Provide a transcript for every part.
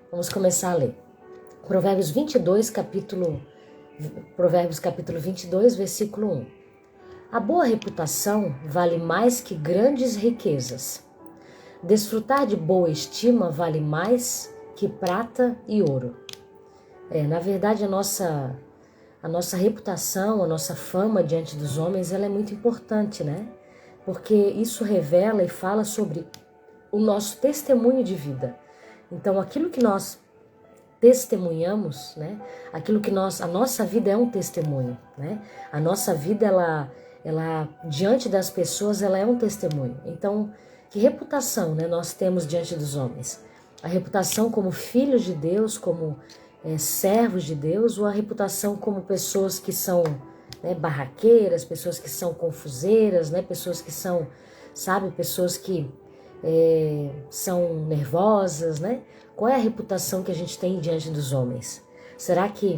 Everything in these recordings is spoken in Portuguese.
Vamos começar a ler. Provérbios capítulo 22, versículo 1. A boa reputação vale mais que grandes riquezas. Desfrutar de boa estima vale mais que prata e ouro. Na verdade, a nossa reputação, a nossa fama diante dos homens, ela é muito importante, né? Porque isso revela e fala sobre o nosso testemunho de vida. Então, aquilo que nós testemunhamos, né? A nossa vida é um testemunho, né? A nossa vida, ela diante das pessoas, ela é um testemunho. Então, que reputação, né, nós temos diante dos homens? A reputação como filhos de Deus, como servos de Deus, ou a reputação como pessoas que são, né, barraqueiras, pessoas que são confuseiras, né, pessoas que são, pessoas que são nervosas, né? Qual é a reputação que a gente tem diante dos homens? Será que,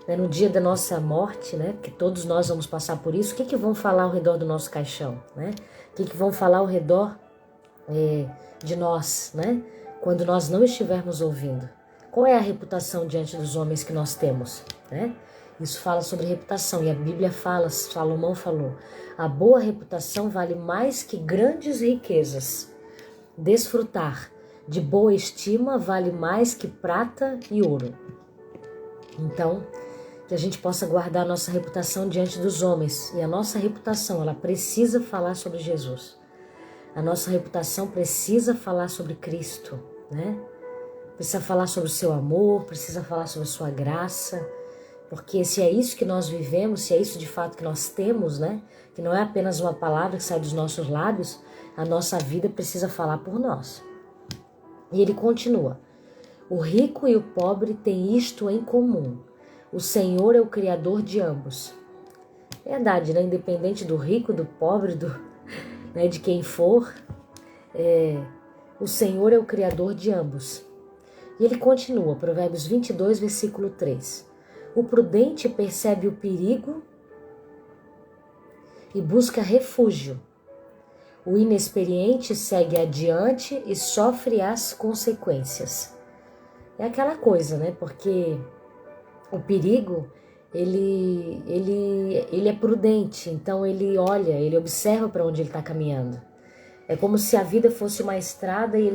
né, no dia da nossa morte, né, que todos nós vamos passar por isso, o que vão falar ao redor do nosso caixão, né? O que vão falar ao redor de nós, né? Quando nós não estivermos ouvindo? Qual é a reputação diante dos homens que nós temos, né? Isso fala sobre reputação, e a Bíblia fala, Salomão falou, a boa reputação vale mais que grandes riquezas. Desfrutar de boa estima vale mais que prata e ouro. Então, que a gente possa guardar a nossa reputação diante dos homens. E a nossa reputação, ela precisa falar sobre Jesus. A nossa reputação precisa falar sobre Cristo, né? Precisa falar sobre o seu amor, precisa falar sobre a sua graça. Porque se é isso que nós vivemos, se é isso de fato que nós temos, né? Que não é apenas uma palavra que sai dos nossos lábios, a nossa vida precisa falar por nós. E ele continua. O rico e o pobre têm isto em comum. O Senhor é o Criador de ambos. Verdade, né? Independente do rico, do pobre, né, de quem for, o Senhor é o Criador de ambos. E ele continua, Provérbios 22, versículo 3. O prudente percebe o perigo e busca refúgio. O inexperiente segue adiante e sofre as consequências. É aquela coisa, né? Porque o perigo, ele é prudente, então ele olha, ele observa para onde ele está caminhando. É como se a vida fosse uma estrada e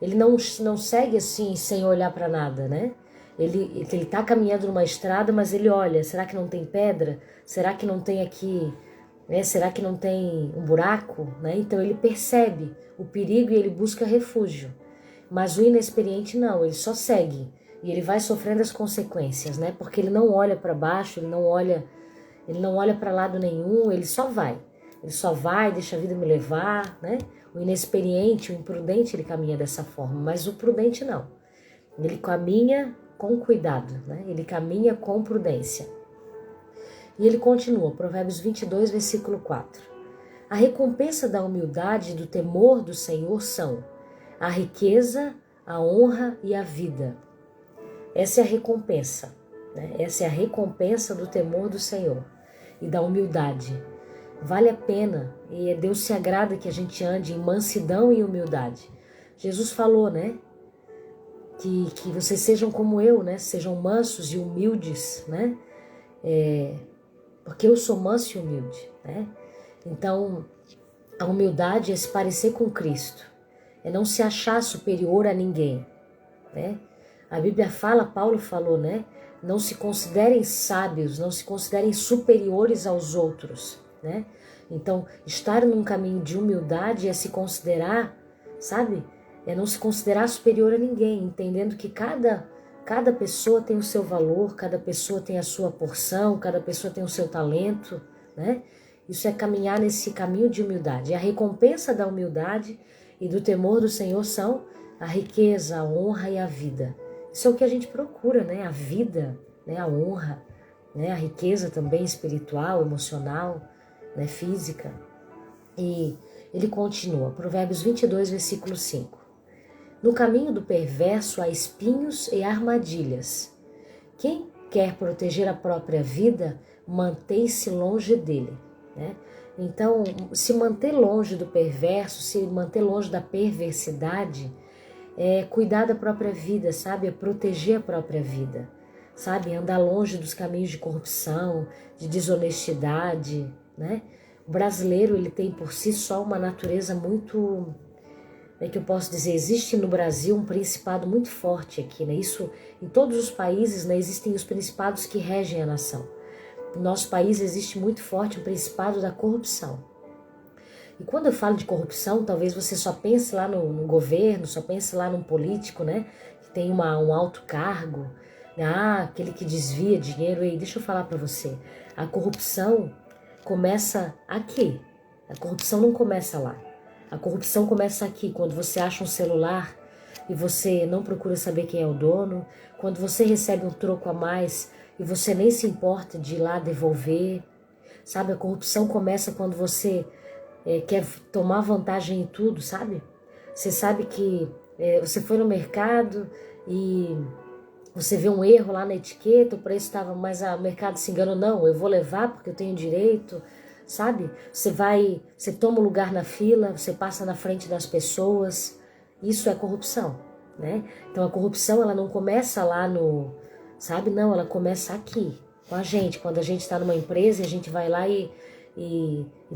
ele não segue assim sem olhar para nada, né? Ele está caminhando numa estrada, mas ele olha, será que não tem pedra? Será que não tem aqui, né? Será que não tem um buraco? Né? Então ele percebe o perigo e ele busca refúgio. Mas o inexperiente não, ele só segue e ele vai sofrendo as consequências, né? Porque ele não olha para baixo, ele não olha para lado nenhum, ele só vai, deixa a vida me levar, né? O inexperiente, o imprudente, ele caminha dessa forma, mas o prudente não. Ele caminha com cuidado, né? Ele caminha com prudência. E ele continua, Provérbios 22, versículo 4. A recompensa da humildade e do temor do Senhor são a riqueza, a honra e a vida. Essa é a recompensa, né? Essa é a recompensa do temor do Senhor e da humildade. Vale a pena, e Deus se agrada que a gente ande em mansidão e humildade. Jesus falou, né? Que vocês sejam como eu, né? Sejam mansos e humildes, né? Porque eu sou manso e humilde, né? Então, a humildade é se parecer com Cristo, é não se achar superior a ninguém, né? A Bíblia fala, Paulo falou, né? Não se considerem sábios, não se considerem superiores aos outros, né? Então, estar num caminho de humildade é se considerar, é não se considerar superior a ninguém, entendendo que cada pessoa tem o seu valor, cada pessoa tem a sua porção, cada pessoa tem o seu talento, né? Isso é caminhar nesse caminho de humildade. E a recompensa da humildade e do temor do Senhor são a riqueza, a honra e a vida. Isso é o que a gente procura, né? A vida, né? A honra, né? A riqueza também espiritual, emocional, né? Física. E ele continua, Provérbios 22, versículo 5. No caminho do perverso há espinhos e armadilhas. Quem quer proteger a própria vida, mantém-se longe dele, né? Então, se manter longe do perverso, se manter longe da perversidade, é cuidar da própria vida, sabe? É proteger a própria vida, sabe? Andar longe dos caminhos de corrupção, de desonestidade, né? O brasileiro, ele tem por si só uma natureza muito, que eu posso dizer, existe no Brasil um principado muito forte aqui, né? Isso em todos os países, né? Existem os principados que regem a nação. No nosso país existe muito forte o principado da corrupção. E quando eu falo de corrupção, talvez você só pense lá no governo, só pense lá num político, né? Que tem um alto cargo, aquele que desvia dinheiro. E deixa eu falar para você, a corrupção começa aqui. A corrupção não começa lá. A corrupção começa aqui, quando você acha um celular e você não procura saber quem é o dono, quando você recebe um troco a mais e você nem se importa de ir lá devolver. Sabe, a corrupção começa quando você quer tomar vantagem em tudo, sabe? Você sabe que você foi no mercado e você vê um erro lá na etiqueta, o preço estava, mas o mercado se enganou, não, eu vou levar porque eu tenho direito, sabe? Você toma um lugar na fila, você passa na frente das pessoas, isso é corrupção, né? Então a corrupção, ela não começa lá sabe? Não, ela começa aqui, com a gente, quando a gente está numa empresa e a gente vai lá e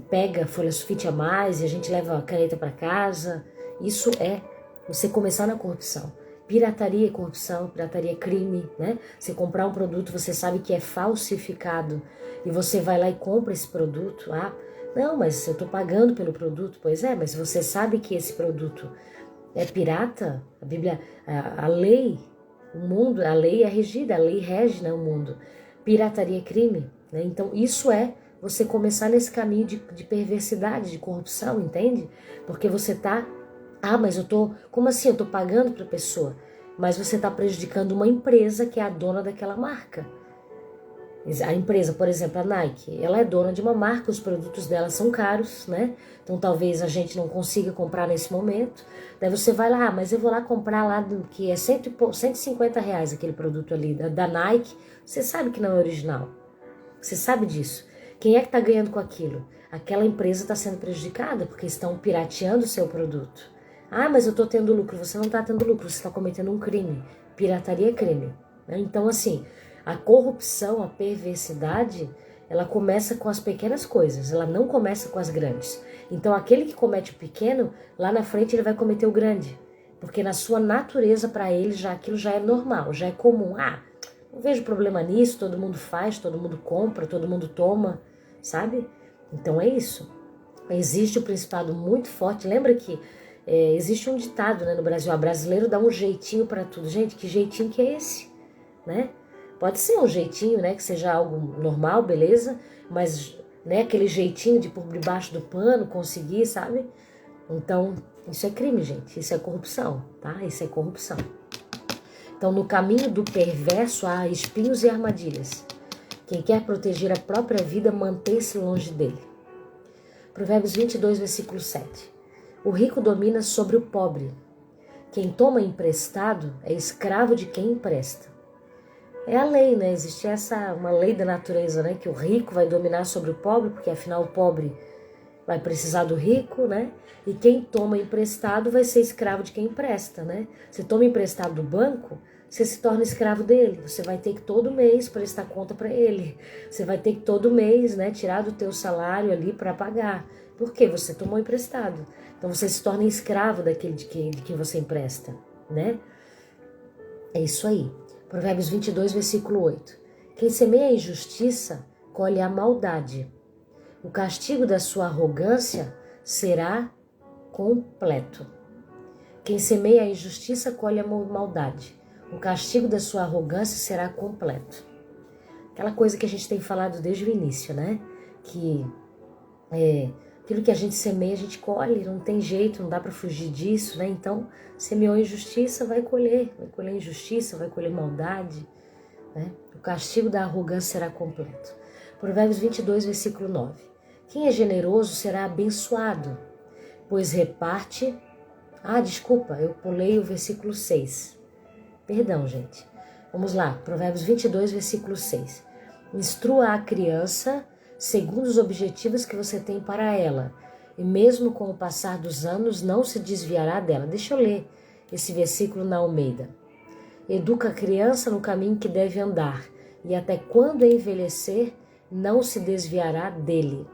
pega folha sulfite a mais e a gente leva a caneta para casa. Isso é você começar na corrupção. Pirataria é corrupção, pirataria é crime, né? Você comprar um produto, você sabe que é falsificado e você vai lá e compra esse produto. Não, mas eu estou pagando pelo produto. Pois é, mas você sabe que esse produto é pirata? A Bíblia, a lei, o mundo, a lei é regida, a lei rege, né, o mundo. Pirataria é crime, né? Então isso é você começar nesse caminho de perversidade, de corrupção, entende? Porque você tá, mas como assim? Eu tô pagando para a pessoa, mas você tá prejudicando uma empresa que é a dona daquela marca. A empresa, por exemplo, a Nike, ela é dona de uma marca, os produtos dela são caros, né? Então talvez a gente não consiga comprar nesse momento. Daí você vai lá, mas eu vou lá comprar lá que é R$ 150 aquele produto ali da Nike. Você sabe que não é original. Você sabe disso. Quem é que está ganhando com aquilo? Aquela empresa está sendo prejudicada porque estão pirateando o seu produto. Mas eu estou tendo lucro. Você não está tendo lucro, você está cometendo um crime. Pirataria é crime, né? Então, assim, a corrupção, a perversidade, ela começa com as pequenas coisas, ela não começa com as grandes. Então, aquele que comete o pequeno, lá na frente ele vai cometer o grande. Porque na sua natureza, para ele, aquilo já é normal, já é comum. Não vejo problema nisso, todo mundo faz, todo mundo compra, todo mundo toma, sabe? Então é isso. Existe um principado muito forte. Lembra que existe um ditado, né, no Brasil, brasileiro dá um jeitinho para tudo. Gente, que jeitinho que é esse? Né? Pode ser um jeitinho, né, que seja algo normal, beleza, mas né, aquele jeitinho de por debaixo do pano conseguir, sabe? Então, isso é crime, gente. Isso é corrupção, tá? Isso é corrupção. Então, no caminho do perverso há espinhos e armadilhas. Quem quer proteger a própria vida, mantém-se longe dele. Provérbios 22, versículo 7. O rico domina sobre o pobre. Quem toma emprestado é escravo de quem empresta. É a lei, né? Existe uma lei da natureza, né? Que o rico vai dominar sobre o pobre, porque afinal o pobre vai precisar do rico, né? E quem toma emprestado vai ser escravo de quem empresta, né? Você toma emprestado do banco, você se torna escravo dele. Você vai ter que todo mês prestar conta para ele. Você vai ter que todo mês, né, tirar do teu salário ali para pagar. Por quê? Você tomou emprestado. Então você se torna escravo daquele de quem você empresta, né? É isso aí. Provérbios 22, versículo 8. Quem semeia a injustiça, colhe a maldade. O castigo da sua arrogância será completo. Quem semeia a injustiça, colhe a maldade. O castigo da sua arrogância será completo. Aquela coisa que a gente tem falado desde o início, né? Que aquilo que a gente semeia, a gente colhe, não tem jeito, não dá para fugir disso, né? Então, semeou injustiça, vai colher injustiça, vai colher maldade, né? O castigo da arrogância será completo. Provérbios 22, versículo 9. Quem é generoso será abençoado, pois reparte... desculpa, eu pulei o versículo 6. Perdão, gente. Vamos lá, Provérbios 22, versículo 6. Instrua a criança segundo os objetivos que você tem para ela, e mesmo com o passar dos anos não se desviará dela. Deixa eu ler esse versículo na Almeida. Educa a criança no caminho que deve andar, e até quando envelhecer, não se desviará dele.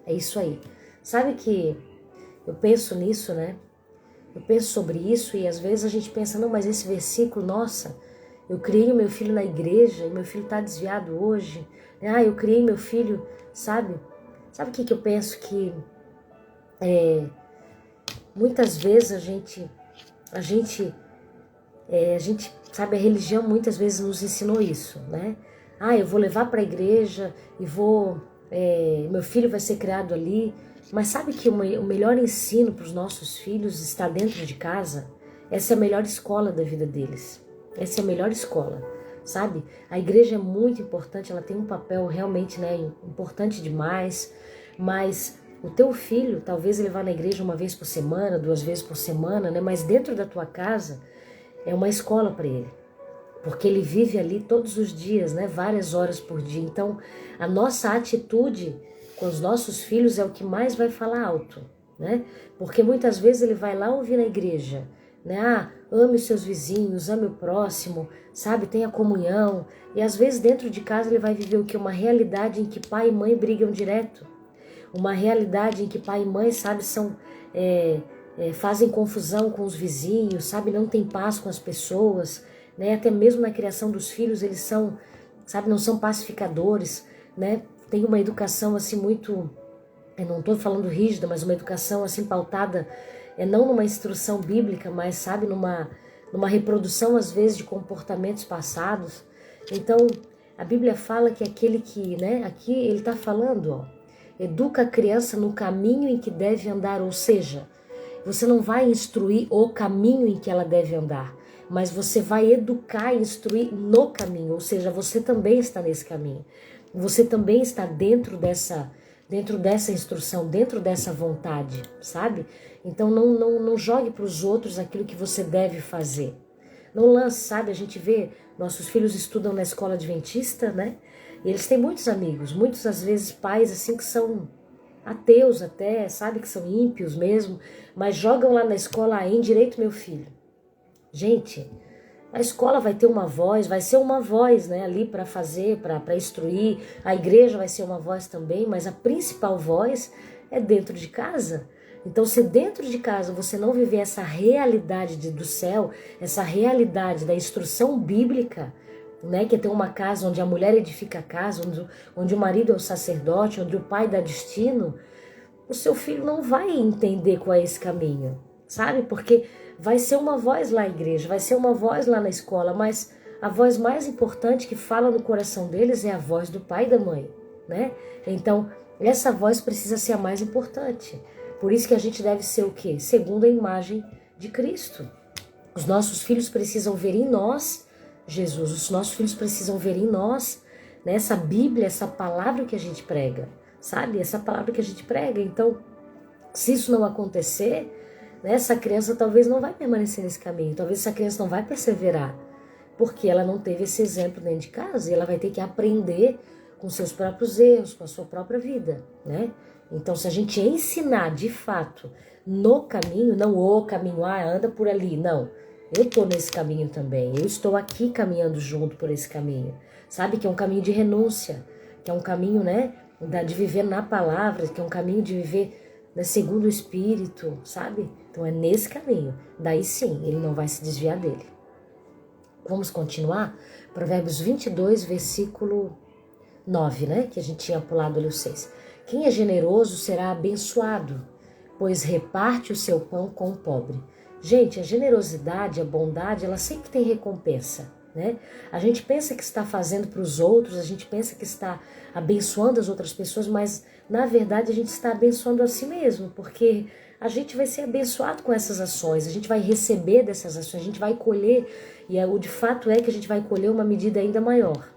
É isso aí. Sabe que eu penso nisso, né? Eu penso sobre isso e às vezes a gente pensa, não, mas esse versículo, nossa, eu criei o meu filho na igreja e meu filho está desviado hoje. Eu criei meu filho, sabe? Sabe o que eu penso? Que muitas vezes a gente, sabe, a religião muitas vezes nos ensinou isso, né? Eu vou levar para a igreja e meu filho vai ser criado ali. Mas sabe que o melhor ensino para os nossos filhos está dentro de casa? Essa é a melhor escola da vida deles. Essa é a melhor escola, sabe? A igreja é muito importante, ela tem um papel realmente, né, importante demais. Mas o teu filho, talvez ele vá na igreja uma vez por semana, 2 vezes por semana, né? Mas dentro da tua casa é uma escola para ele. Porque ele vive ali todos os dias, né? Várias horas por dia. Então, a nossa atitude com os nossos filhos é o que mais vai falar alto, né? Porque muitas vezes ele vai lá ouvir na igreja, né? Ame os seus vizinhos, ame o próximo, sabe? Tenha comunhão. E às vezes dentro de casa ele vai viver o que? Uma realidade em que pai e mãe brigam direto. Uma realidade em que pai e mãe, sabe, fazem confusão com os vizinhos, sabe? Não tem paz com as pessoas, né? Até mesmo na criação dos filhos eles são, sabe, não são pacificadores, né? Tem uma educação assim muito, eu não estou falando rígida, mas uma educação assim pautada, não numa instrução bíblica, mas sabe, numa reprodução às vezes de comportamentos passados. Então a Bíblia fala que aquele que, né, aqui ele está falando, ó, educa a criança no caminho em que deve andar, ou seja, você não vai instruir o caminho em que ela deve andar, mas você vai educar e instruir no caminho, ou seja, você também está nesse caminho. Você também está dentro dessa instrução, dentro dessa vontade, sabe? Então não jogue para os outros aquilo que você deve fazer. Não lance, sabe? A gente vê, nossos filhos estudam na escola adventista, né? E eles têm muitos amigos, muitos às vezes pais assim que são ateus até, sabe? Que são ímpios mesmo, mas jogam lá na escola, endireita meu filho. Gente, a escola vai ter uma voz, vai ser uma voz, né, ali para fazer, para instruir. A igreja vai ser uma voz também, mas a principal voz é dentro de casa. Então, se dentro de casa você não viver essa realidade do céu, essa realidade da instrução bíblica, né, que é ter uma casa onde a mulher edifica a casa, onde o marido é o sacerdote, onde o pai dá destino, o seu filho não vai entender qual é esse caminho, sabe? Porque vai ser uma voz lá na igreja, vai ser uma voz lá na escola, mas a voz mais importante que fala no coração deles é a voz do pai e da mãe, né? Então, essa voz precisa ser a mais importante. Por isso que a gente deve ser o quê? Segundo a imagem de Cristo. Os nossos filhos precisam ver em nós Jesus, os nossos filhos precisam ver em nós, né, essa Bíblia, essa palavra que a gente prega, sabe? Essa palavra que a gente prega. Então, se isso não acontecer, essa criança talvez não vai permanecer nesse caminho, talvez essa criança não vai perseverar, porque ela não teve esse exemplo dentro de casa e ela vai ter que aprender com seus próprios erros, com a sua própria vida, né? Então, se a gente ensinar de fato no caminho, não o caminho, anda por ali, não. Eu estou nesse caminho também, eu estou aqui caminhando junto por esse caminho, sabe? Que é um caminho de renúncia, que é um caminho, né, de viver na palavra, que é um caminho de viver, né, segundo o Espírito, sabe? Então é nesse caminho, daí sim, ele não vai se desviar dele. Vamos continuar? Provérbios 22, versículo 9, né? Que a gente tinha pulado ali o 6. Quem é generoso será abençoado, pois reparte o seu pão com o pobre. Gente, a generosidade, a bondade, ela sempre tem recompensa, né? A gente pensa que está fazendo para os outros, a gente pensa que está abençoando as outras pessoas, mas na verdade a gente está abençoando a si mesmo, porque a gente vai ser abençoado com essas ações, a gente vai receber dessas ações, a gente vai colher, e o de fato é que a gente vai colher uma medida ainda maior.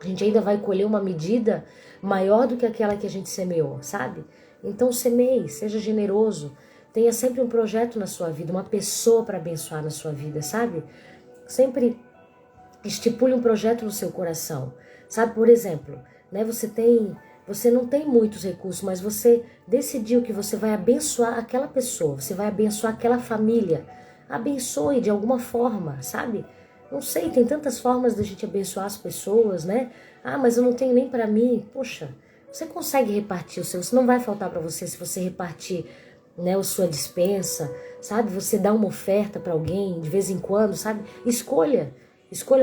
A gente ainda vai colher uma medida maior do que aquela que a gente semeou, sabe? Então semeie, seja generoso, tenha sempre um projeto na sua vida, uma pessoa para abençoar na sua vida, sabe? Sempre estipule um projeto no seu coração, sabe? Por exemplo, né? Você não tem muitos recursos, mas você decidiu que você vai abençoar aquela pessoa, você vai abençoar aquela família abençoe de alguma forma, sabe? Não sei, tem tantas formas da gente abençoar as pessoas, né? Ah, mas eu não tenho nem para mim. Poxa, você consegue repartir o seu, isso não vai faltar para você se você repartir, né, a sua despensa, sabe? Você dá uma oferta para alguém de vez em quando, sabe? Escolha,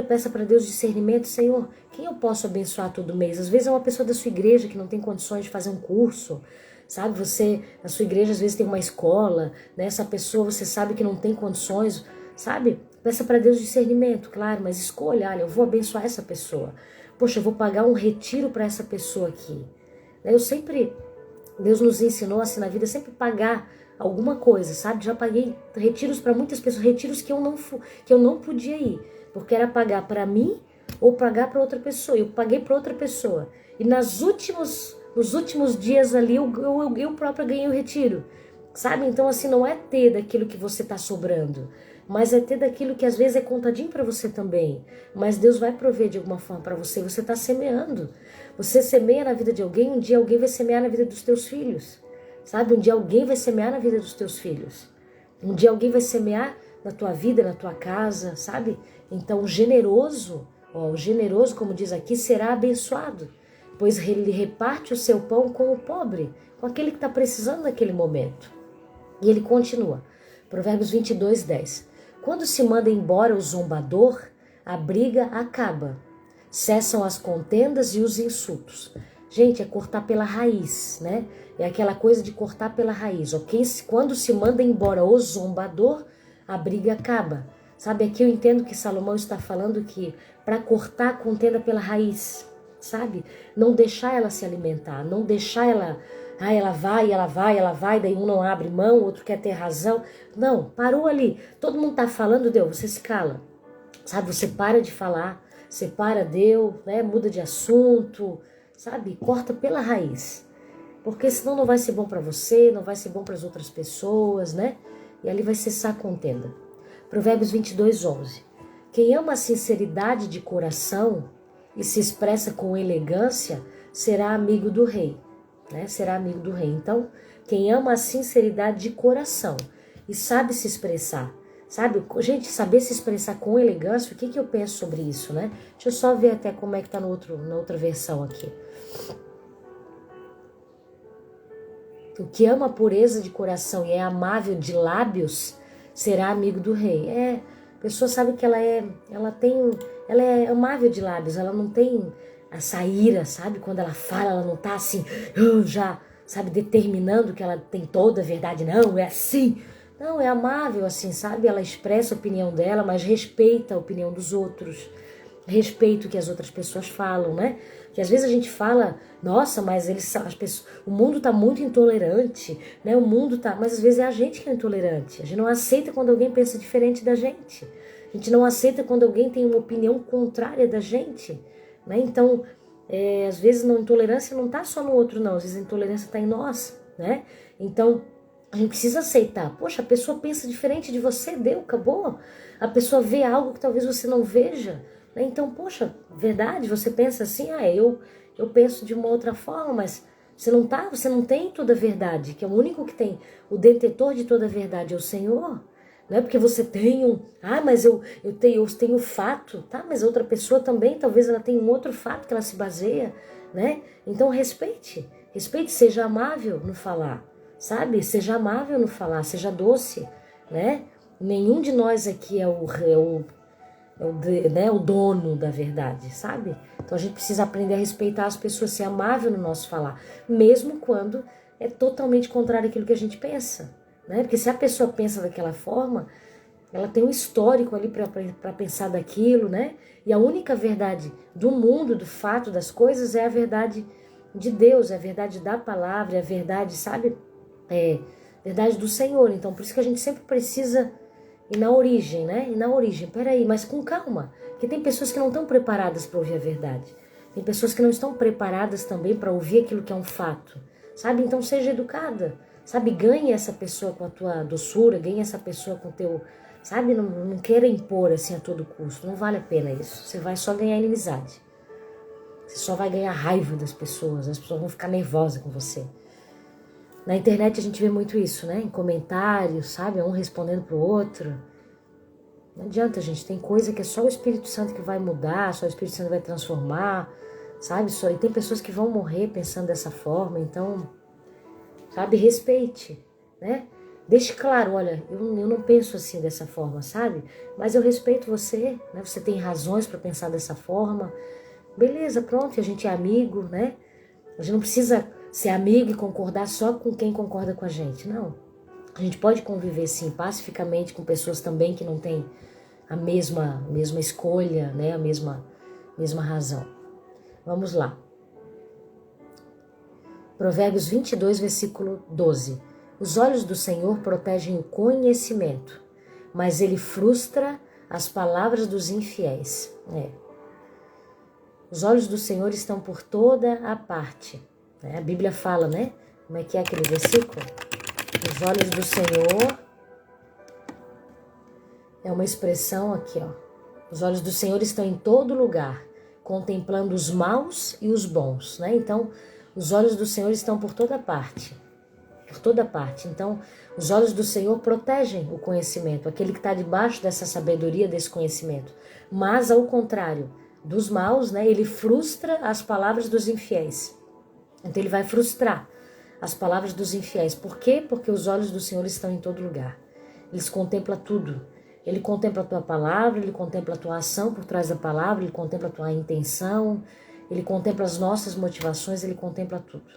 peça para Deus discernimento. Senhor, quem eu posso abençoar todo mês? Às vezes é uma pessoa da sua igreja que não tem condições de fazer um curso, sabe? Você, na sua igreja, às vezes tem uma escola, né? Essa pessoa você sabe que não tem condições, sabe? Peça para Deus discernimento, claro, mas escolha, olha, eu vou abençoar essa pessoa. Poxa, eu vou pagar um retiro para essa pessoa aqui. Deus nos ensinou assim na vida, sempre pagar alguma coisa, sabe? Já paguei retiros para muitas pessoas, retiros que eu não podia ir, porque era pagar para mim ou pagar para outra pessoa. Eu paguei para outra pessoa. E nos últimos dias ali, eu própria ganhei o retiro, sabe? Então, assim, não é ter daquilo que você está sobrando, mas é ter daquilo que às vezes é contadinho para você também. Mas Deus vai prover de alguma forma para você. Você está semeando. Você semeia na vida de alguém, um dia alguém vai semear na vida dos teus filhos. Sabe? Um dia alguém vai semear na vida dos teus filhos. Um dia alguém vai semear na tua vida, na tua casa, sabe? Então o generoso, como diz aqui, será abençoado, pois ele reparte o seu pão com o pobre, com aquele que está precisando naquele momento. E ele continua, Provérbios 22, 10. Quando se manda embora o zombador, a briga acaba. Cessam as contendas e os insultos. Gente, é cortar pela raiz, né? É aquela coisa de cortar pela raiz, ok? Quando se manda embora o zombador, a briga acaba. Sabe, aqui eu entendo que Salomão está falando que para cortar a contenda pela raiz, sabe? Não deixar ela se alimentar, não deixar ela... Ah, ela vai, daí um não abre mão, o outro quer ter razão. Não, parou ali. Todo mundo tá falando, Deus, você se cala. Sabe, você para de falar, separa, deu, né? Muda de assunto, sabe? Corta pela raiz. Porque senão não vai ser bom para você, não vai ser bom para as outras pessoas, né? E ali vai cessar a contenda. Provérbios 22, 11. Quem ama a sinceridade de coração e se expressa com elegância será amigo do rei. Né? Será amigo do rei. Então, quem ama a sinceridade de coração e sabe se expressar, sabe? Gente, saber se expressar com elegância, o que eu penso sobre isso, né? Deixa eu só ver até como é que tá na outra versão aqui. O que ama a pureza de coração e é amável de lábios será amigo do rei. A pessoa sabe que ela é amável de lábios, ela não tem essa ira, sabe? Quando ela fala, ela não tá assim, já, sabe, determinando que ela tem toda a verdade. Não, é assim. Não, é amável assim, sabe? Ela expressa a opinião dela, mas respeita a opinião dos outros. Respeita o que as outras pessoas falam, né? Que às vezes a gente fala, nossa, mas o mundo tá muito intolerante, né? Mas às vezes é a gente que é intolerante. A gente não aceita quando alguém pensa diferente da gente. A gente não aceita quando alguém tem uma opinião contrária da gente. Né? Então, às vezes a intolerância não está só no outro, não. Às vezes a intolerância está em nós, né? Então, a gente precisa aceitar. Poxa, a pessoa pensa diferente de você, deu, acabou. A pessoa vê algo que talvez você não veja. Né? Então, poxa, verdade, você pensa assim, eu penso de uma outra forma, mas você não tem toda a verdade, que é o único que tem, o detentor de toda a verdade é o Senhor. Não é porque você tem mas eu tenho fato, tá? Mas a outra pessoa também, talvez ela tenha um outro fato que ela se baseia, né? Então respeite, seja amável no falar, sabe? Seja amável no falar, seja doce, né? Nenhum de nós aqui é o dono da verdade, sabe? Então a gente precisa aprender a respeitar as pessoas, ser amável no nosso falar, mesmo quando é totalmente contrário àquilo que a gente pensa. Né? Porque se a pessoa pensa daquela forma, ela tem um histórico ali para pensar daquilo, né? E a única verdade do mundo, do fato das coisas, é a verdade de Deus, é a verdade da palavra, é a verdade, sabe? Verdade do Senhor. Então, por isso que a gente sempre precisa ir na origem, né? Peraí, mas com calma. Porque tem pessoas que não estão preparadas para ouvir a verdade. Tem pessoas que não estão preparadas também para ouvir aquilo que é um fato, sabe? Então, seja educada. Sabe, ganhe essa pessoa com a tua doçura, ganhe essa pessoa com o teu... Sabe, não queira impor assim a todo custo, não vale a pena isso. Você vai só ganhar inimizade. Você só vai ganhar raiva das pessoas, as pessoas vão ficar nervosas com você. Na internet a gente vê muito isso, né? Em comentários, sabe, um respondendo pro outro. Não adianta, gente, tem coisa que é só o Espírito Santo que vai mudar, só o Espírito Santo vai transformar, sabe? E tem pessoas que vão morrer pensando dessa forma, então, sabe, respeite, né? Deixe claro, olha, eu não penso assim dessa forma, sabe? Mas eu respeito você, né? Você tem razões para pensar dessa forma. Beleza, pronto, a gente é amigo, né? A gente não precisa ser amigo e concordar só com quem concorda com a gente, não. A gente pode conviver, sim, pacificamente com pessoas também que não têm a mesma escolha, né? A mesma razão. Vamos lá. Provérbios 22, versículo 12. Os olhos do Senhor protegem o conhecimento, mas ele frustra as palavras dos infiéis. Os olhos do Senhor estão por toda a parte. A Bíblia fala, né? Como é que é aquele versículo? Os olhos do Senhor é uma expressão aqui, ó. Os olhos do Senhor estão em todo lugar, contemplando os maus e os bons, né? Então, os olhos do Senhor estão por toda parte. Por toda parte. Então, os olhos do Senhor protegem o conhecimento, aquele que está debaixo dessa sabedoria, desse conhecimento. Mas, ao contrário dos maus, né? Ele frustra as palavras dos infiéis. Então, ele vai frustrar as palavras dos infiéis. Por quê? Porque os olhos do Senhor estão em todo lugar. Eles contemplam tudo. Ele contempla a tua palavra, ele contempla a tua ação por trás da palavra, ele contempla a tua intenção, ele contempla as nossas motivações, ele contempla tudo.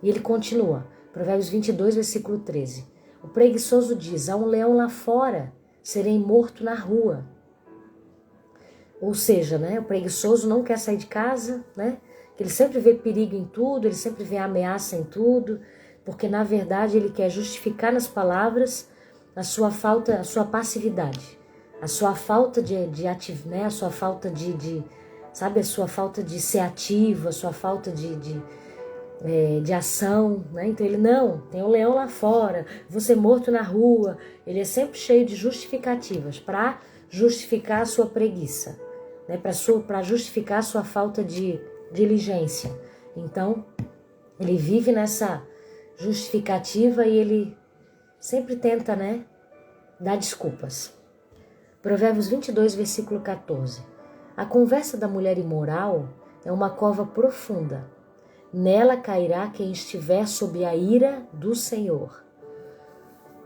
E ele continua, Provérbios 22, versículo 13. O preguiçoso diz, há um leão lá fora, serei morto na rua. Ou seja, né, o preguiçoso não quer sair de casa, né? Ele sempre vê perigo em tudo, ele sempre vê ameaça em tudo, porque na verdade ele quer justificar nas palavras a sua falta, a sua passividade, a sua falta né? A sua falta sabe, a sua falta de ser ativo, a sua falta de ação, né? Então ele não, tem um leão lá fora, vou ser morto na rua. Ele é sempre cheio de justificativas para justificar a sua preguiça, né? Para justificar a sua falta de diligência. Então ele vive nessa justificativa e ele sempre tenta, né, dar desculpas. Provérbios 22, versículo 14. A conversa da mulher imoral é uma cova profunda. Nela cairá quem estiver sob a ira do Senhor.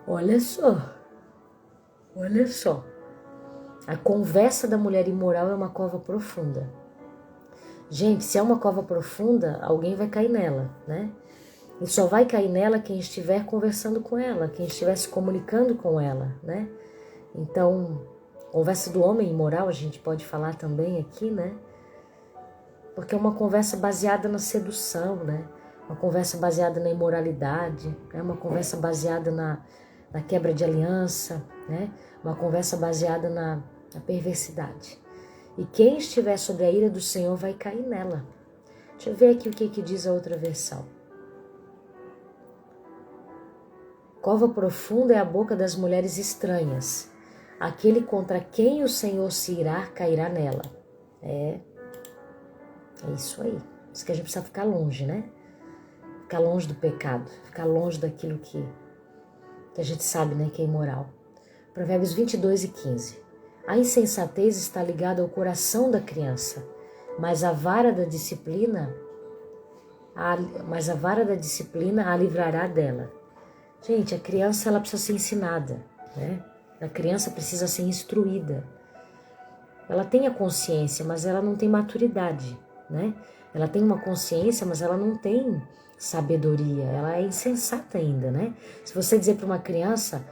Olha só. Olha só. A conversa da mulher imoral é uma cova profunda. Gente, se é uma cova profunda, alguém vai cair nela, né? E só vai cair nela quem estiver conversando com ela, quem estiver se comunicando com ela, né? Então, conversa do homem imoral, a gente pode falar também aqui, né? Porque é uma conversa baseada na sedução, né? Uma conversa baseada na imoralidade, é uma conversa baseada na quebra de aliança, né? Uma conversa baseada na perversidade. E quem estiver sob a ira do Senhor vai cair nela. Deixa eu ver aqui o que diz a outra versão. Cova profunda é a boca das mulheres estranhas. Aquele contra quem o Senhor se irá, cairá nela. É isso aí. Isso que a gente precisa ficar longe, né? Ficar longe do pecado. Ficar longe daquilo que a gente sabe, né? Que é imoral. Provérbios 22 e 15. A insensatez está ligada ao coração da criança, mas a vara da disciplina a livrará dela. Gente, a criança ela precisa ser ensinada, né? A criança precisa ser instruída. Ela tem a consciência, mas ela não tem maturidade, né? Ela tem uma consciência, mas ela não tem sabedoria. Ela é insensata ainda, né? Se você dizer para uma criança,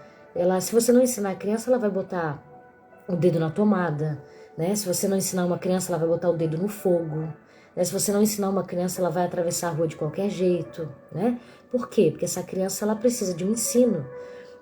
se você não ensinar a criança, ela vai botar o dedo na tomada, né? Se você não ensinar uma criança, ela vai botar o dedo no fogo. Né? Se você não ensinar uma criança, ela vai atravessar a rua de qualquer jeito, né? Por quê? Porque essa criança ela precisa de um ensino,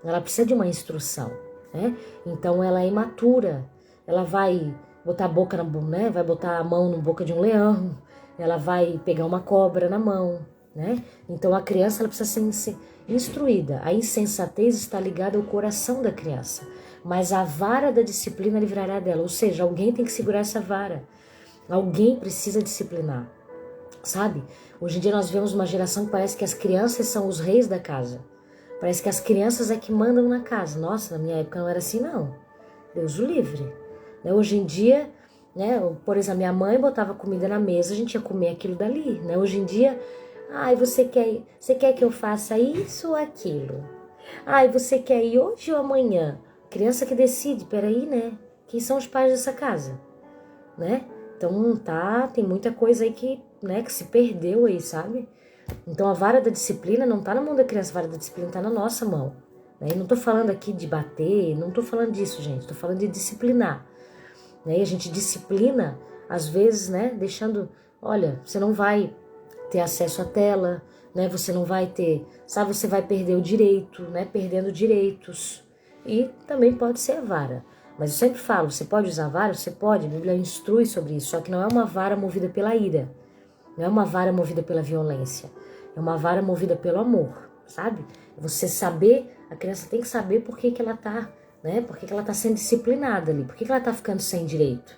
ela precisa de uma instrução, né? Então ela é imatura, ela vai botar a boca né? Vai botar a mão na boca de um leão, ela vai pegar uma cobra na mão, né? Então a criança ela precisa ser instruída. A insensatez está ligada ao coração da criança. Mas a vara da disciplina livrará dela. Ou seja, alguém tem que segurar essa vara. Alguém precisa disciplinar. Sabe? Hoje em dia nós vemos uma geração que parece que as crianças são os reis da casa. Parece que as crianças é que mandam na casa. Nossa, na minha época não era assim, não. Deus o livre. Né? Hoje em dia, né, por exemplo, minha mãe botava comida na mesa, a gente ia comer aquilo dali. Né? Hoje em dia, ai, você quer que eu faça isso ou aquilo? Ai, você quer ir hoje ou amanhã? Criança que decide, peraí, né? Quem são os pais dessa casa? Né? Então tem muita coisa aí que, né, que se perdeu aí, sabe? Então a vara da disciplina não tá na mão da criança, a vara da disciplina tá na nossa mão. Né? E não tô falando aqui de bater, não tô falando disso, gente, tô falando de disciplinar. Né? E a gente disciplina, às vezes, né, deixando, olha, você não vai ter acesso à tela, né? Você não vai ter, sabe, você vai perder o direito, né? Perdendo direitos. E também pode ser a vara. Mas eu sempre falo, você pode usar a vara? Você pode, a Bíblia instrui sobre isso, só que não é uma vara movida pela ira, não é uma vara movida pela violência, é uma vara movida pelo amor, sabe? Você saber, a criança tem que saber por que ela tá, né? Por que ela tá sendo disciplinada ali, por que ela tá ficando sem direito.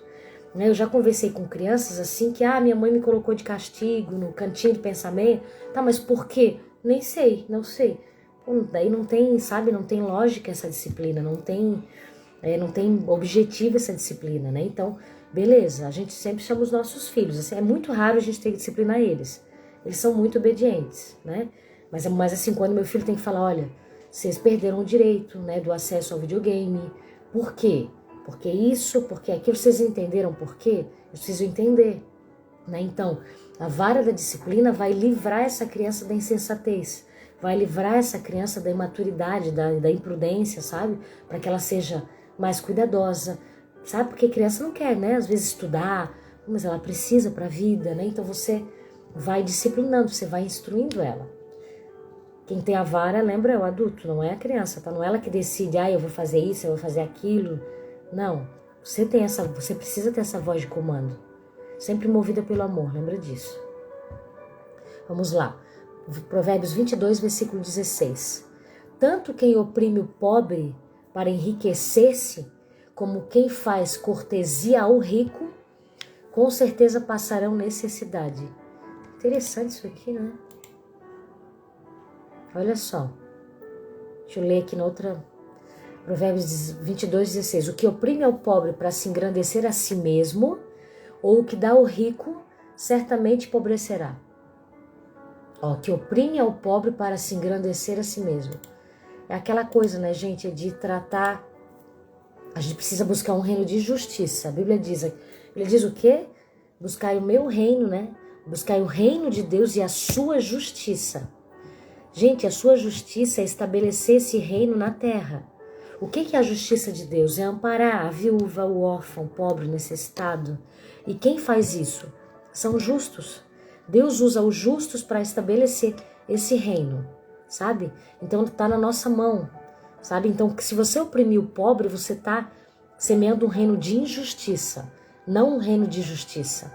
Eu já conversei com crianças assim que, minha mãe me colocou de castigo no cantinho de pensamento, tá, mas por quê? Nem sei, não sei. Pô, daí não tem, sabe, não tem lógica essa disciplina, não tem objetivo essa disciplina, né? Então, beleza, a gente sempre chama os nossos filhos, assim, é muito raro a gente ter que disciplinar eles. Eles são muito obedientes, né? Mas assim, quando meu filho tem que falar, olha, vocês perderam o direito, né, do acesso ao videogame. Por quê? Porque isso, porque aquilo, vocês entenderam por quê? Eu preciso entender, né? Então, a vara da disciplina vai livrar essa criança da insensatez, vai livrar essa criança da imaturidade, da imprudência, sabe? Para que ela seja mais cuidadosa, sabe? Porque criança não quer, né? Às vezes estudar, mas ela precisa para a vida, né? Então você vai disciplinando, você vai instruindo ela. Quem tem a vara, lembra, é o adulto, não é a criança, tá? Não é ela que decide, eu vou fazer isso, eu vou fazer aquilo. Não, você precisa ter essa voz de comando, sempre movida pelo amor, lembra disso. Vamos lá, Provérbios 22, versículo 16. Tanto quem oprime o pobre para enriquecer-se, como quem faz cortesia ao rico, com certeza passarão necessidade. Interessante isso aqui, né? Olha só, deixa eu ler aqui na outra... Provérbios 22, 16. O que oprime ao pobre para se engrandecer a si mesmo, ou o que dá ao rico, certamente empobrecerá. O que oprime ao pobre para se engrandecer a si mesmo. É aquela coisa, né, gente, é de tratar... A gente precisa buscar um reino de justiça. A Bíblia diz o quê? Buscar o meu reino, né? Buscar o reino de Deus e a sua justiça. Gente, a sua justiça é estabelecer esse reino na terra. O que é a justiça de Deus? É amparar a viúva, o órfão, o pobre, o necessitado. E quem faz isso? São justos. Deus usa os justos para estabelecer esse reino, sabe? Então está na nossa mão, sabe? Então se você oprimir o pobre, você está semeando um reino de injustiça, não um reino de justiça.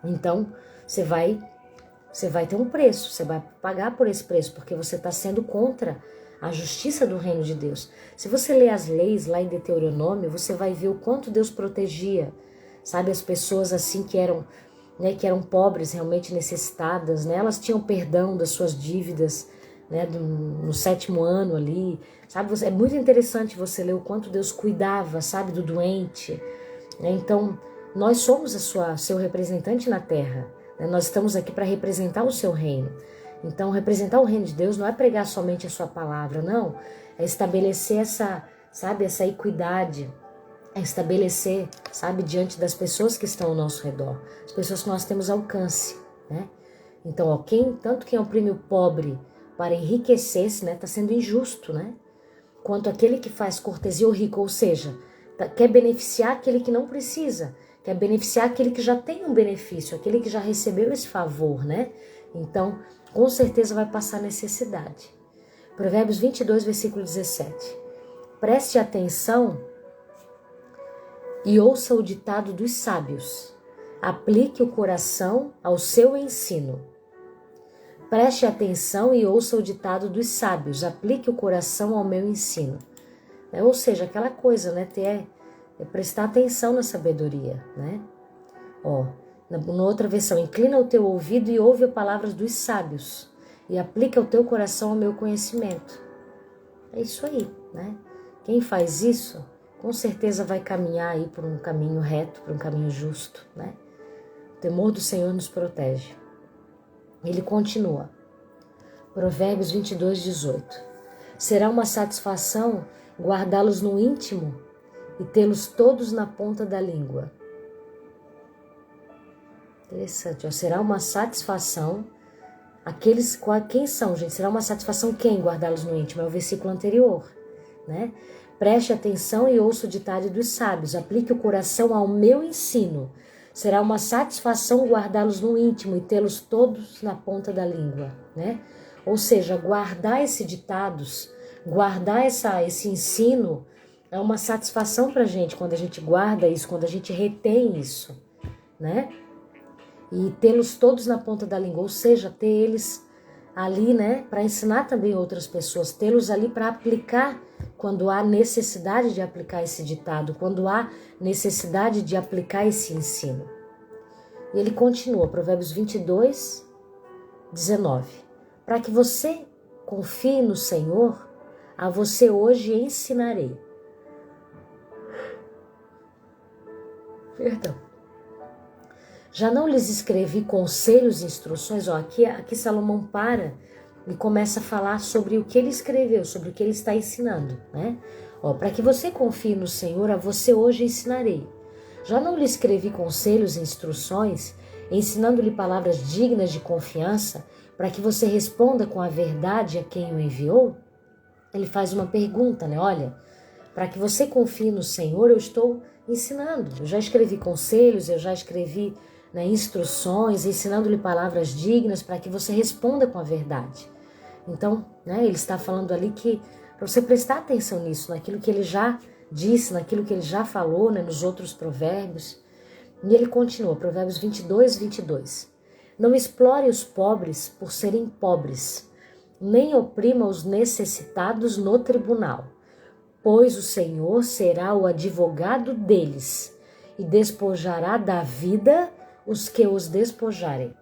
Então você vai ter um preço, você vai pagar por esse preço, porque você está sendo contra a justiça do reino de Deus. Se você ler as leis lá em Deuteronômio, você vai ver o quanto Deus protegia, sabe, as pessoas assim que eram pobres, realmente necessitadas, né? Elas tinham perdão das suas dívidas, né, no 7º ano ali, sabe? É muito interessante você ler o quanto Deus cuidava, sabe, do doente, né? Então, nós somos seu representante na terra, né? Nós estamos aqui para representar o seu reino. Então, representar o reino de Deus não é pregar somente a sua palavra, não. É estabelecer essa equidade, é estabelecer, sabe, diante das pessoas que estão ao nosso redor, as pessoas que nós temos alcance, né? Então, tanto quem oprime o pobre para enriquecer-se, né, está sendo injusto, né? Quanto aquele que faz cortesia ao rico, ou seja, quer beneficiar aquele que não precisa, quer beneficiar aquele que já tem um benefício, aquele que já recebeu esse favor, né? Então, com certeza vai passar necessidade. Provérbios 22, versículo 17. Preste atenção e ouça o ditado dos sábios. Aplique o coração ao seu ensino. Preste atenção e ouça o ditado dos sábios. Aplique o coração ao meu ensino. Ou seja, aquela coisa, né? Prestar atenção na sabedoria, né? Na outra versão, inclina o teu ouvido e ouve as palavras dos sábios e aplica o teu coração ao meu conhecimento. É isso aí, né? Quem faz isso com certeza vai caminhar aí por um caminho reto, por um caminho justo, né? O temor do Senhor nos protege. Ele continua. Provérbios 22, 18. Será uma satisfação guardá-los no íntimo e tê-los todos na ponta da língua. Interessante, ó. Será uma satisfação. Quem são, gente? Será uma satisfação quem guardá-los no íntimo? É o versículo anterior, né? Preste atenção e ouça o ditado dos sábios. Aplique o coração ao meu ensino. Será uma satisfação guardá-los no íntimo e tê-los todos na ponta da língua, né? Ou seja, guardar esses ditados, guardar esse ensino, é uma satisfação pra gente quando a gente guarda isso, quando a gente retém isso, né? E tê-los todos na ponta da língua, ou seja, ter eles ali, né, para ensinar também outras pessoas, tê-los ali para aplicar quando há necessidade de aplicar esse ditado, quando há necessidade de aplicar esse ensino. E ele continua, Provérbios 22, 19. Para que você confie no Senhor, a você hoje ensinarei. Perdão. Já não lhes escrevi conselhos e instruções? Ó, aqui Salomão para e começa a falar sobre o que ele escreveu, sobre o que ele está ensinando, né? Ó, para que você confie no Senhor, a você hoje ensinarei. Já não lhe escrevi conselhos e instruções, ensinando-lhe palavras dignas de confiança, para que você responda com a verdade a quem o enviou? Ele faz uma pergunta, né? Olha, para que você confie no Senhor, eu estou ensinando. Eu já escrevi conselhos, eu já escrevi, né, instruções, ensinando-lhe palavras dignas para que você responda com a verdade. Então, né, ele está falando ali que para você prestar atenção nisso, naquilo que ele já disse, naquilo que ele já falou, né, nos outros provérbios. E ele continua, Provérbios 22, 22. Não explore os pobres por serem pobres, nem oprima os necessitados no tribunal, pois o Senhor será o advogado deles e despojará da vida os que os despojarem.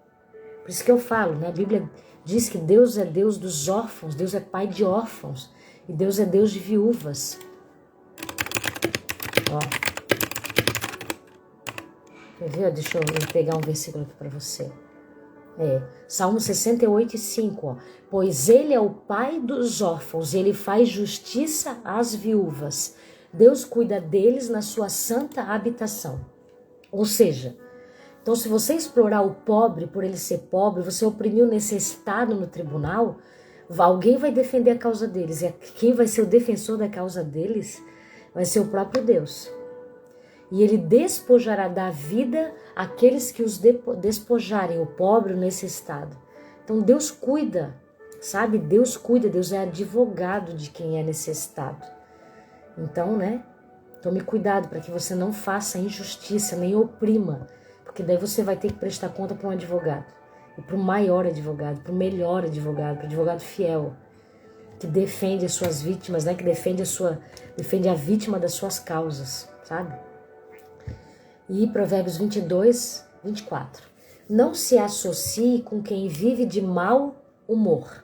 Por isso que eu falo, né? A Bíblia diz que Deus é Deus dos órfãos, Deus é pai de órfãos e Deus é Deus de viúvas. Ó. Quer ver? Deixa eu pegar um versículo aqui para você. Salmo 68, 5, ó. Pois ele é o pai dos órfãos, ele faz justiça às viúvas. Deus cuida deles na sua santa habitação. Ou seja, então se você explorar o pobre por ele ser pobre, você oprimir o necessitado no tribunal, alguém vai defender a causa deles. E quem vai ser o defensor da causa deles vai ser o próprio Deus. E ele despojará da vida aqueles que os despojarem, o pobre, o necessitado. Então Deus cuida, sabe? Deus cuida, Deus é advogado de quem é necessitado. Então, né? Tome cuidado para que você não faça injustiça, nem oprima, porque daí você vai ter que prestar conta para um advogado. E para o maior advogado, para o melhor advogado, para o advogado fiel, que defende as suas vítimas, né? Que defende a vítima das suas causas, sabe? E Provérbios 22, 24. Não se associe com quem vive de mau humor,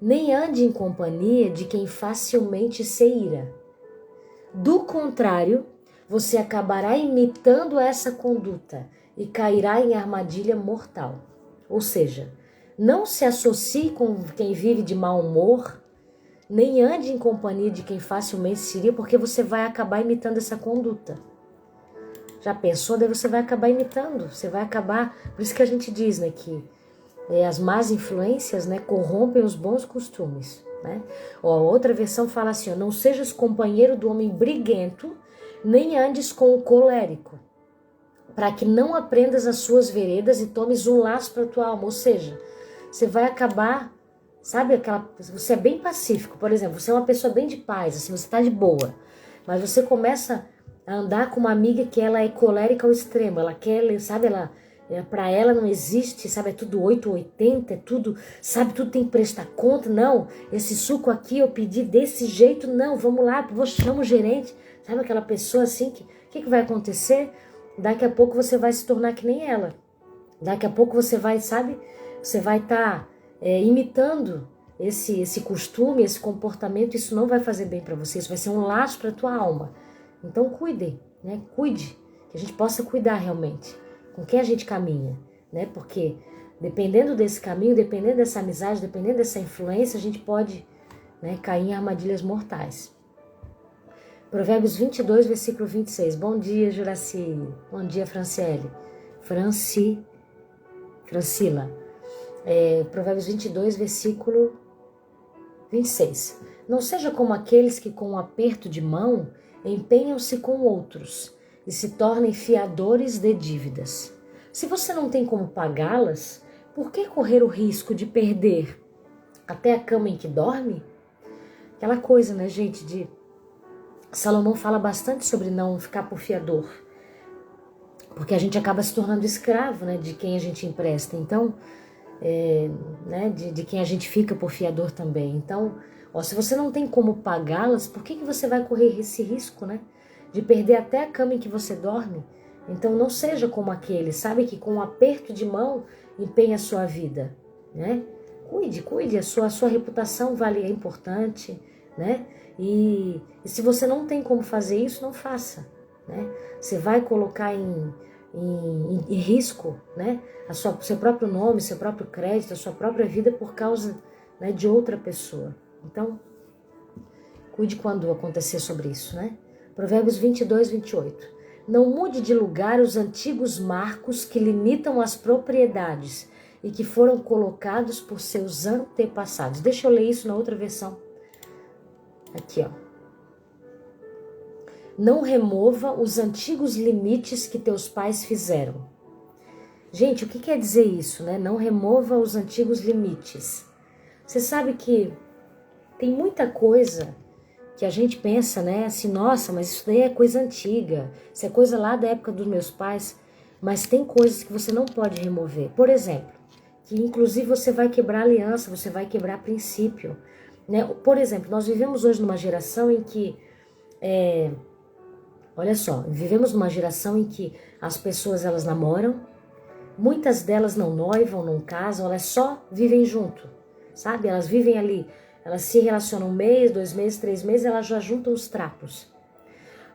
nem ande em companhia de quem facilmente se ira. Do contrário, você acabará imitando essa conduta e cairá em armadilha mortal. Ou seja, não se associe com quem vive de mau humor, nem ande em companhia de quem facilmente se ira, porque você vai acabar imitando essa conduta. Já pensou? Daí você vai acabar imitando, você vai acabar... Por isso que a gente diz, né, que as más influências, né, corrompem os bons costumes, né? Ó, outra versão fala assim, ó, não sejas companheiro do homem briguento, nem andes com o colérico, para que não aprendas as suas veredas e tomes um laço para a tua alma. Ou seja, você vai acabar, sabe, você é bem pacífico, por exemplo, você é uma pessoa bem de paz, assim, você está de boa, mas você começa a andar com uma amiga que ela é colérica ao extremo, ela quer, sabe, para ela não existe, sabe, é tudo 880, é tudo, sabe, tudo tem que prestar conta, não, esse suco aqui eu pedi desse jeito, não, vamos lá, vou chamar o gerente, sabe, aquela pessoa assim, o que vai acontecer? Daqui a pouco você vai se tornar que nem ela, daqui a pouco você vai, sabe, você vai estar imitando esse costume, esse comportamento, isso não vai fazer bem para você, isso vai ser um laço para tua alma. Então cuide, né? Cuide, que a gente possa cuidar realmente com quem a gente caminha, né? Porque dependendo desse caminho, dependendo dessa amizade, dependendo dessa influência, a gente pode, né, cair em armadilhas mortais. Provérbios 22, versículo 26. Bom dia, Juraci. Bom dia, Franciele. Francila. Provérbios 22, versículo 26. Não seja como aqueles que com um aperto de mão empenham-se com outros e se tornem fiadores de dívidas. Se você não tem como pagá-las, por que correr o risco de perder até a cama em que dorme? Aquela coisa, né, gente, de... Salomão fala bastante sobre não ficar por fiador, porque a gente acaba se tornando escravo, né, de quem a gente empresta. Então, né, de quem a gente fica por fiador também. Então, se você não tem como pagá-las, por que você vai correr esse risco, né, de perder até a cama em que você dorme? Então, não seja como aquele, sabe, que com um aperto de mão empenha a sua vida, né? Cuide, a sua reputação é importante, né? E se você não tem como fazer isso, não faça, né? Você vai colocar em risco, né, seu próprio nome, seu próprio crédito, a sua própria vida por causa, né, de outra pessoa. Então, cuide quando acontecer sobre isso, né? Provérbios 22, 28. Não mude de lugar os antigos marcos que limitam as propriedades e que foram colocados por seus antepassados. Deixa eu ler isso na outra versão. Aqui, ó. Não remova os antigos limites que teus pais fizeram. Gente, o que quer dizer isso, né? Não remova os antigos limites. Você sabe que tem muita coisa que a gente pensa, né? Assim, nossa, mas isso daí é coisa antiga. Isso é coisa lá da época dos meus pais. Mas tem coisas que você não pode remover. Por exemplo, que inclusive você vai quebrar aliança, você vai quebrar princípio, né? Por exemplo, nós vivemos hoje numa geração em que... Olha só, vivemos numa geração em que as pessoas, elas namoram, muitas delas não noivam, não casam, elas só vivem junto, sabe? Elas vivem ali, elas se relacionam 1 mês, 2 meses, 3 meses, elas já juntam os trapos.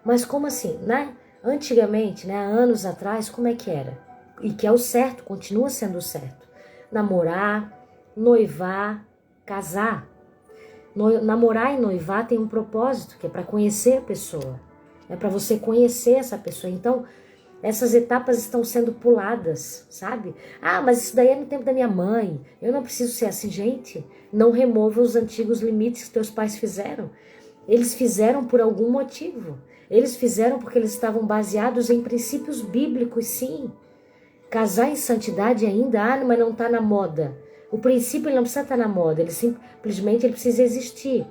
Mas como assim, né? Antigamente, né, há anos atrás, como é que era? E que é o certo, continua sendo o certo. Namorar, noivar, casar. Namorar e noivar tem um propósito, que é para conhecer a pessoa. É para você conhecer essa pessoa. Então, essas etapas estão sendo puladas, sabe? Ah, mas isso daí é no tempo da minha mãe. Eu não preciso ser assim, gente. Não remova os antigos limites que teus pais fizeram. Eles fizeram por algum motivo. Eles fizeram porque eles estavam baseados em princípios bíblicos, sim. Casar em santidade ainda, mas não está na moda. O princípio ele não precisa estar na moda, ele simplesmente ele precisa existir.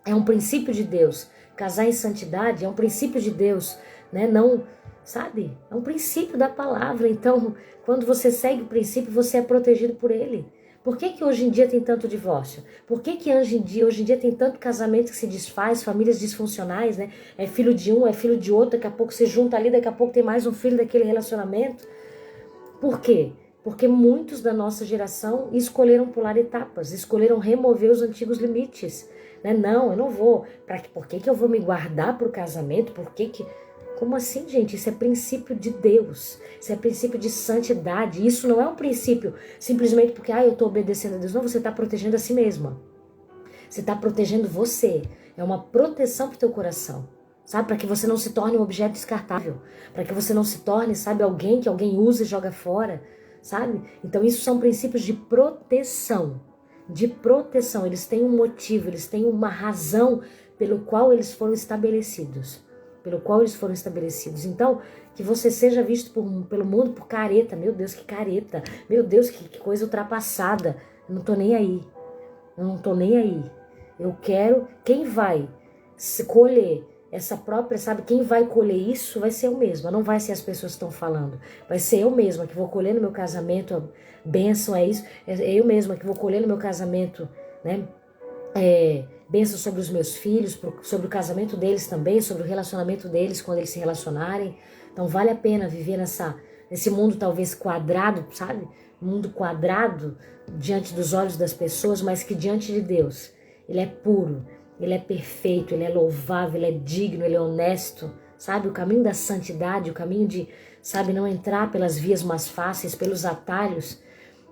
É um princípio de Deus. Casar em santidade é um princípio de Deus, né? Não, sabe? É um princípio da palavra. Então, quando você segue o princípio, você é protegido por ele. Por que hoje em dia tem tanto divórcio? Por que hoje em dia tem tanto casamento que se desfaz, famílias disfuncionais, né? É filho de um, é filho de outro, daqui a pouco se junta ali, daqui a pouco tem mais um filho daquele relacionamento. Por quê? Porque muitos da nossa geração escolheram pular etapas, escolheram remover os antigos limites. Né? Não, eu não vou. Por que eu vou me guardar para o casamento? Como assim, gente? Isso é princípio de Deus. Isso é princípio de santidade. Isso não é um princípio simplesmente porque eu estou obedecendo a Deus. Não, você está protegendo a si mesma. Você está protegendo você. É uma proteção para o teu coração. Sabe? Para que você não se torne um objeto descartável. Para que você não se torne, sabe, alguém que alguém usa e joga fora. Sabe? Então isso são princípios de proteção. De proteção, eles têm um motivo, eles têm uma razão pelo qual eles foram estabelecidos. Então, que você seja visto pelo mundo por careta. Meu Deus, que careta. Meu Deus, que coisa ultrapassada. Eu não tô nem aí. Eu quero, quem vai colher essa própria, sabe, quem vai colher isso vai ser eu mesma, não vai ser as pessoas que estão falando. Vai ser eu mesma que vou colher no meu casamento, bênção é isso, é eu mesma que vou colher no meu casamento, né, bênção sobre os meus filhos, sobre o casamento deles também, sobre o relacionamento deles quando eles se relacionarem. Então vale a pena viver nesse mundo talvez quadrado, sabe, mundo quadrado diante dos olhos das pessoas, mas que diante de Deus, ele é puro, ele é perfeito, ele é louvável, ele é digno, ele é honesto, sabe, o caminho da santidade, o caminho de, sabe, não entrar pelas vias mais fáceis, pelos atalhos,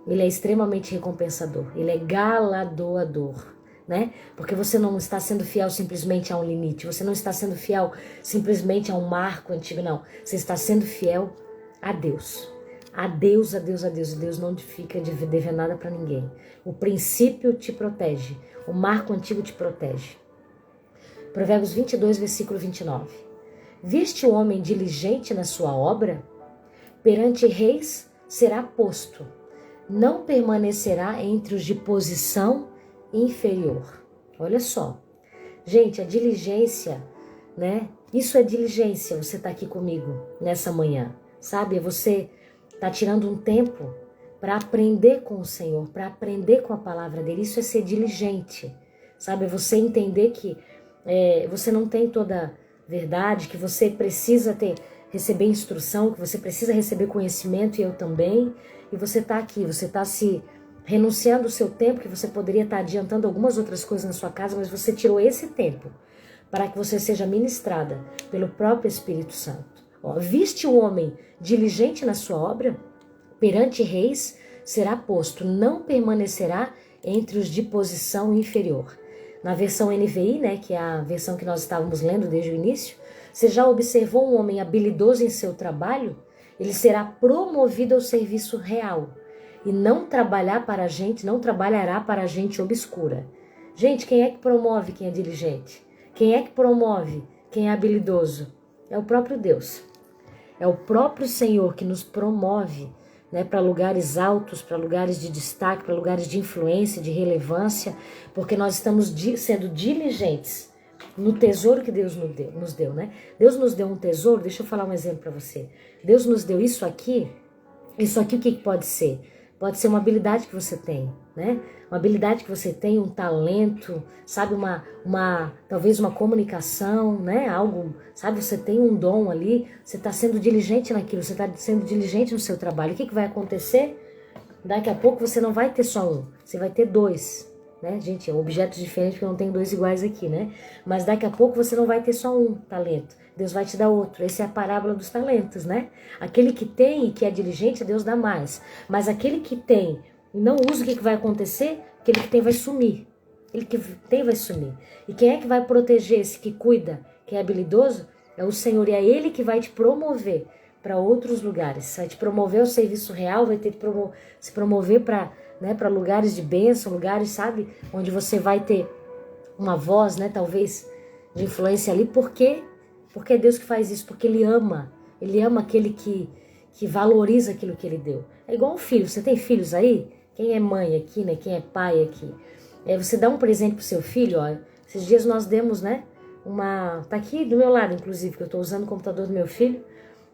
ele é extremamente recompensador, ele é galardoador, né? Porque você não está sendo fiel simplesmente a um limite, você não está sendo fiel simplesmente a um marco antigo, não. Você está sendo fiel a Deus. A Deus, a Deus, a Deus. E Deus não fica devendo nada para ninguém. O princípio te protege, o marco antigo te protege. Provérbios 22, versículo 29. Viste o homem diligente na sua obra? Perante reis será posto. Não permanecerá entre os de posição inferior. Olha só. Gente, a diligência, né? Isso é diligência, você tá aqui comigo nessa manhã. Sabe? É você tá tirando um tempo para aprender com o Senhor, para aprender com a palavra dele. Isso é ser diligente. Sabe? É você entender que você não tem toda a verdade, que você precisa receber instrução, que você precisa receber conhecimento, e eu também. E você está aqui, você está se renunciando o seu tempo, que você poderia estar adiantando algumas outras coisas na sua casa, mas você tirou esse tempo para que você seja ministrada pelo próprio Espírito Santo. Ó, viste o homem diligente na sua obra? Perante reis será posto, não permanecerá entre os de posição inferior. Na versão NVI, né, que é a versão que nós estávamos lendo desde o início, você já observou um homem habilidoso em seu trabalho? Ele será promovido ao serviço real e não trabalhará para a gente obscura. Gente, quem é que promove quem é diligente? Quem é que promove quem é habilidoso? É o próprio Deus. É o próprio Senhor que nos promove, né, para lugares altos, para lugares de destaque, para lugares de influência, de relevância, porque nós estamos sendo diligentes no tesouro que Deus nos deu, né? Deus nos deu um tesouro, deixa eu falar um exemplo para você. Deus nos deu isso aqui o que pode ser? Pode ser uma habilidade que você tem, né? Uma habilidade que você tem, um talento, sabe, talvez uma comunicação, né? Algo, sabe, você tem um dom ali, você está sendo diligente naquilo, você está sendo diligente no seu trabalho. O que vai acontecer? Daqui a pouco você não vai ter só um, você vai ter dois, né? Gente, é objetos diferentes, porque eu não tenho dois iguais aqui, né? Mas daqui a pouco você não vai ter só um talento, Deus vai te dar outro. Essa é a parábola dos talentos, né? Aquele que tem e que é diligente, Deus dá mais. Mas aquele que tem e não usa, o que vai acontecer? Aquele que tem vai sumir. Aquele que tem vai sumir. E quem é que vai proteger esse que cuida, que é habilidoso? É o Senhor. E é Ele que vai te promover para outros lugares. Vai te promover ao serviço real, vai ter que se promover para, né, para lugares de bênção, lugares, sabe? Onde você vai ter uma voz, né, talvez, de influência ali. Por quê? Porque é Deus que faz isso, porque Ele ama aquele que valoriza aquilo que Ele deu. É igual um filho, você tem filhos aí? Quem é mãe aqui, né? Quem é pai aqui? Você dá um presente pro seu filho, ó. Esses dias nós demos, né? Tá aqui do meu lado, inclusive, que eu tô usando o computador do meu filho.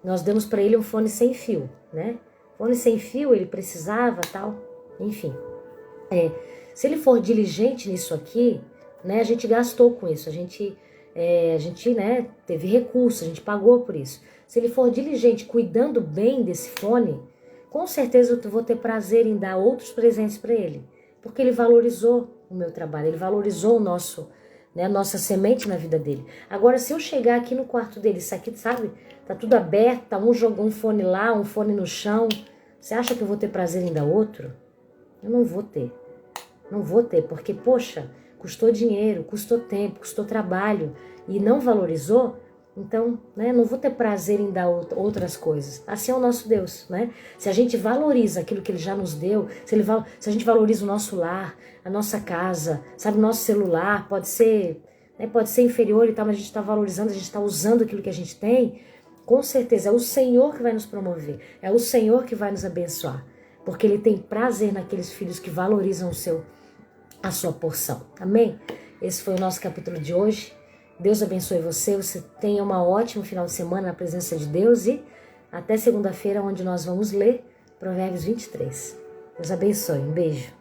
Nós demos para ele um fone sem fio, né? Fone sem fio, ele precisava, tal, enfim. Se ele for diligente nisso aqui, né? A gente gastou com isso, a gente, né, teve recurso, a gente pagou por isso. Se ele for diligente, cuidando bem desse fone, com certeza eu vou ter prazer em dar outros presentes para ele, porque ele valorizou o meu trabalho, ele valorizou o nosso, né, a nossa semente na vida dele. Agora, se eu chegar aqui no quarto dele, isso aqui, sabe, tá tudo aberto, tá um jogou um fone lá, um fone no chão, você acha que eu vou ter prazer em dar outro? Eu não vou ter. Não vou ter, porque, poxa, custou dinheiro, custou tempo, custou trabalho e não valorizou, então, né, não vou ter prazer em dar outras coisas. Assim é o nosso Deus, né? Se a gente valoriza aquilo que Ele já nos deu, se a gente valoriza o nosso lar, a nossa casa, sabe, o nosso celular, pode ser inferior e tal, mas a gente está valorizando, a gente está usando aquilo que a gente tem, com certeza é o Senhor que vai nos promover, é o Senhor que vai nos abençoar, porque Ele tem prazer naqueles filhos que valorizam a sua porção. Amém? Esse foi o nosso capítulo de hoje. Deus abençoe você tenha um ótimo final de semana na presença de Deus e até segunda-feira, onde nós vamos ler Provérbios 23. Deus abençoe, um beijo.